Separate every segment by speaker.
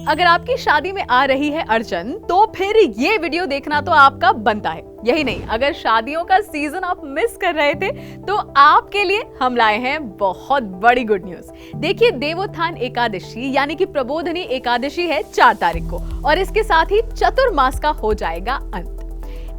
Speaker 1: अगर आपकी शादी में आ रही है अड़चन, तो फिर ये वीडियो देखना तो आपका बनता है। यही नहीं, अगर शादियों का सीजन आप मिस कर रहे थे तो आपके लिए हम लाए हैं बहुत बड़ी गुड न्यूज। देखिए, देवोत्थान एकादशी यानी कि प्रबोधिनी एकादशी है 4 तारीख को, और इसके साथ ही चतुर्मास का हो जाएगा अंत।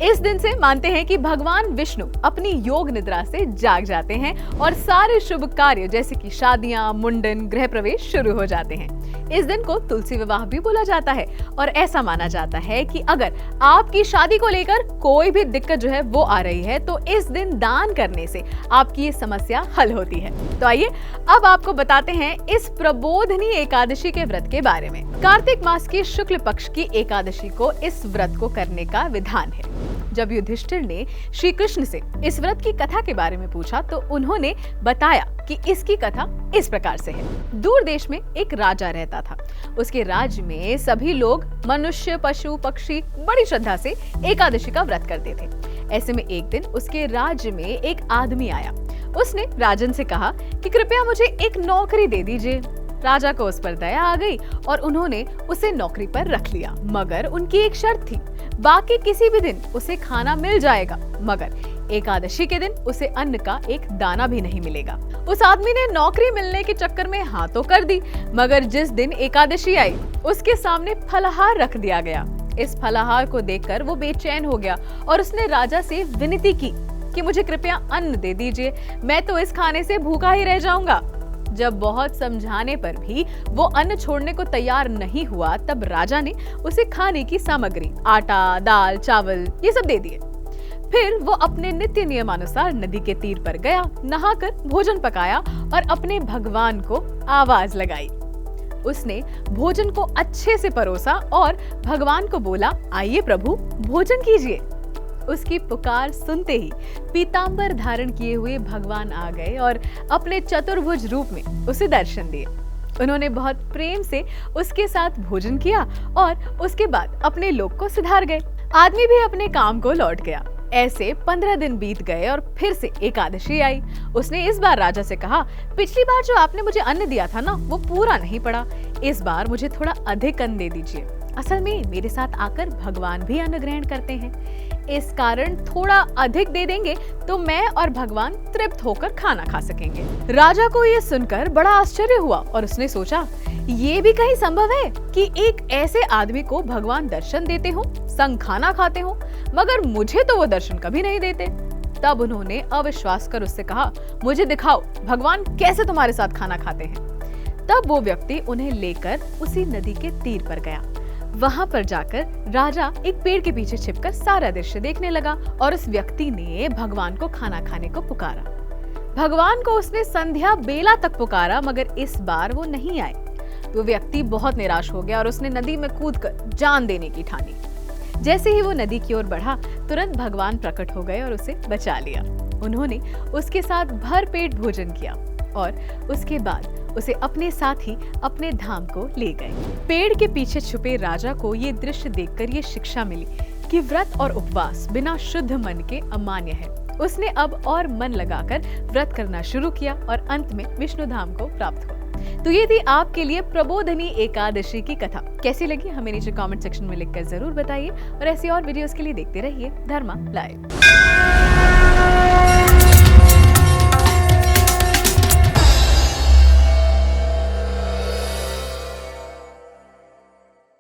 Speaker 1: इस दिन से मानते हैं कि भगवान विष्णु अपनी योग निद्रा से जाग जाते हैं और सारे शुभ कार्य जैसे कि शादियां, मुंडन, गृह प्रवेश शुरू हो जाते हैं। इस दिन को तुलसी विवाह भी बोला जाता है और ऐसा माना जाता है कि अगर आपकी शादी को लेकर कोई भी दिक्कत जो है वो आ रही है तो इस दिन दान करने से आपकी ये समस्या हल होती है। तो आइए अब आपको बताते हैं इस प्रबोधिनी एकादशी के व्रत के बारे में। कार्तिक मास की शुक्ल पक्ष की एकादशी को इस व्रत को करने का विधान है। जब युधिष्ठिर ने श्री कृष्ण से इस व्रत की कथा के बारे में पूछा तो उन्होंने बताया कि इसकी कथा इस प्रकार से है। दूर देश में एक राजा रहता था। उसके राज्य में सभी लोग, मनुष्य, पशु, पक्षी बड़ी श्रद्धा से एकादशी का व्रत करते थे। ऐसे में एक दिन उसके राज्य में एक आदमी आया। उसने राजन से कहा कि कृपया मुझे एक नौकरी दे दीजिए। राजा को उस पर दया आ गई और उन्होंने उसे नौकरी पर रख लिया, मगर उनकी एक शर्त थी, बाकी किसी भी दिन उसे खाना मिल जाएगा, मगर एकादशी के दिन उसे अन्न का एक दाना भी नहीं मिलेगा। उस आदमी ने नौकरी मिलने के चक्कर में हाँ तो कर दी, मगर जिस दिन एकादशी आई उसके सामने फलाहार रख दिया गया। इस फलाहार को देखकर वो बेचैन हो गया और उसने राजा से विनती की कि मुझे कृपया अन्न दे दीजिए, मैं तो इस खाने से भूखा ही रह जाऊंगा। जब बहुत समझाने पर भी वो अन्न छोड़ने को तैयार नहीं हुआ, तब राजा ने उसे खाने की सामग्री, आटा, दाल, चावल ये सब दे दिए। फिर वो अपने नित्य नियमानुसार नदी के तीर पर गया, नहाकर भोजन पकाया और अपने भगवान को आवाज लगाई। उसने भोजन को अच्छे से परोसा और भगवान को बोला, आइए प्रभु, भोजन कीजिए। उसकी पुकार सुनते ही पीतांबर धारण किए हुए भगवान आ गए और अपने चतुर्भुज रूप में उसे दर्शन दिए। उन्होंने बहुत प्रेम से उसके साथ भोजन किया और उसके बाद अपने लोक को सिधार गए। आदमी भी अपने काम को लौट गया। ऐसे 15 दिन बीत गए और फिर से एकादशी आई। उसने इस बार राजा से कहा, पिछली बार जो आपने मुझे अन्न दिया था ना, वो पूरा नहीं पड़ा। इस बार मुझे थोड़ा अधिक अन्न दे दीजिए। असल में मेरे साथ आकर भगवान भी अन्न ग्रहण करते हैं, इस कारण थोड़ा अधिक दे देंगे तो मैं और भगवान तृप्त होकर खाना खा सकेंगे। राजा को ये सुनकर बड़ा आश्चर्य हुआ और उसने सोचा, ये भी कहीं संभव है कि एक ऐसे आदमी को भगवान दर्शन देते हो, संग खाना खाते हो, मगर मुझे तो वो दर्शन कभी नहीं देते। तब उन्होंने अविश्वास कर उससे कहा, मुझे दिखाओ भगवान कैसे तुम्हारे साथ खाना खाते हैं। तब वो व्यक्ति उन्हें लेकर उसी नदी के तीर पर गया। वहां पर जाकर राजा एक पेड़ के पीछे छिपकर सारा दृश्य देखने लगा और उस व्यक्ति ने भगवान को खाना खाने को पुकारा। भगवान को उसने संध्या बेला तक पुकारा, मगर इस बार वो नहीं आए। वो व्यक्ति बहुत निराश हो गया और उसने नदी में कूदकर जान देने की ठानी। जैसे ही वो नदी की ओर बढ़ा, तुरंत भगवान प्रकट हो गए और उसे बचा लिया। उन्होंने उसके साथ भर पेट भोजन किया और उसके बाद उसे अपने साथ ही अपने धाम को ले गए। पेड़ के पीछे छुपे राजा को ये दृश्य देखकर ये शिक्षा मिली कि व्रत और उपवास बिना शुद्ध मन के अमान्य है। उसने अब और मन लगाकर व्रत करना शुरू किया और अंत में विष्णु धाम को प्राप्त हुआ। तो ये थी आपके लिए प्रबोधिनी एकादशी की कथा। कैसी लगी हमें नीचे कमेंट सेक्शन में लिखकर जरूर बताइए और ऐसी और वीडियोस के लिए देखते रहिए धर्मा लाइव।